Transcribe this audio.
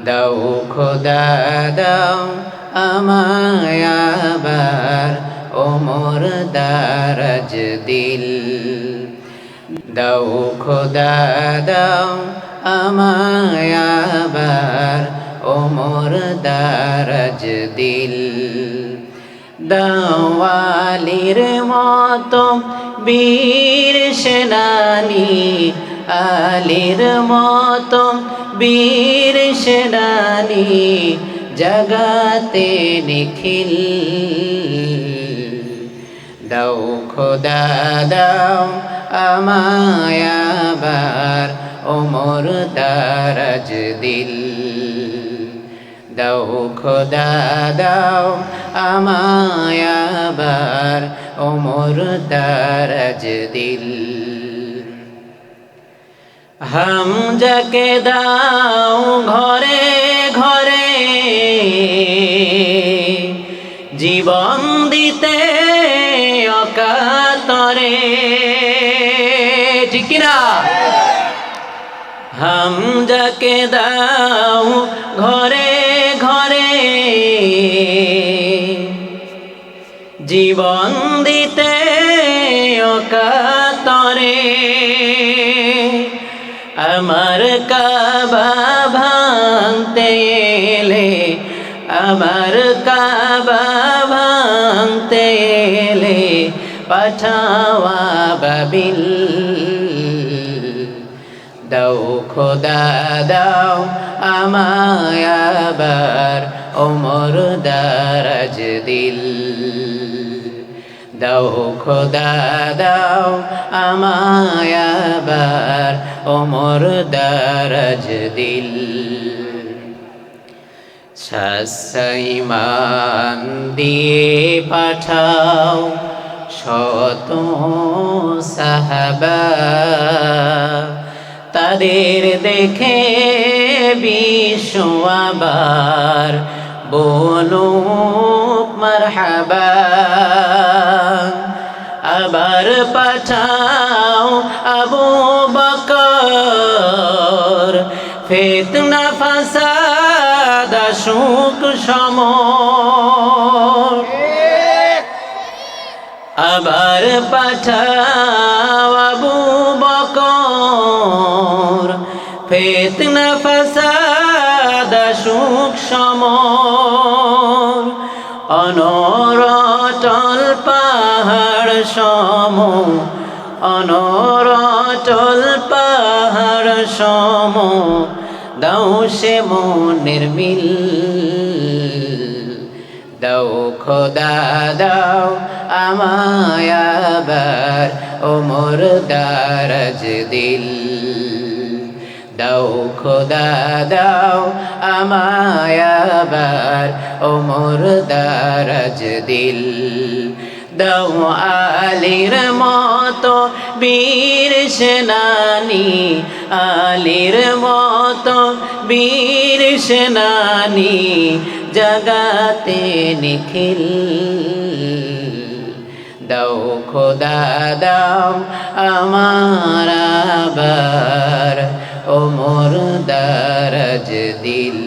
দাও খোদা দাও আমায় আবার ওমর দারাজ দিল। দাও খোদা দাও আমায় আবার ওমর দারাজ দিল। দাও আলীর মতো বীর সেনানী, আলীর মতো বীর সেনানী জগাতে নিখিল। দাও খোদা দাও আমায় আবার ওমর দারাজ দিল। দাও খোদা দাও আমায় আবার ওমর দারাজ দিল। হামজাকে দাও ঘরে ঘরে জীবন দিতে অকাতরে, ঠিক না? হামজাকে দাও ঘরে ঘরে জীবন দিতে অকাতরে। আমার কাবা ভাঙতে এলে, আমার কাবা ভাঙতে এলে পাঠাওয়া বাবিল। দাও খোদা দাও আমায় আবার ওমর দারাজ দিল। দাও খোদা দাও আমায় আবার ওমর দারাজ দিল। সাইমান দিয়ে পাঠাও শত সাহাবা, তাদের দেখে বিশ্ব আবার বলুক মারহাবা। আবার পাঠাও আবু বকর, ফিতনা ফাসাদ আসুক সমর। আবার পাঠাও আবু বকর, ফিতনা ফাসাদ আসুক সমর। অনরটল পাহাড় সম, অনরটল পাহাড় সম দাও সে মনের মিল। দাও খোদা দাও আমায় আবার ওমর দারাজ দিল। দাও খোদা দাও আমায় আবার ওমর দারাজ দিল। দাও আলীর মতো বীর সেনানী, আলীর মতো বীর সেনানী জগাতে নিখিল। দাও খোদা দাও আমার আবার ওমর দারাজ দিল।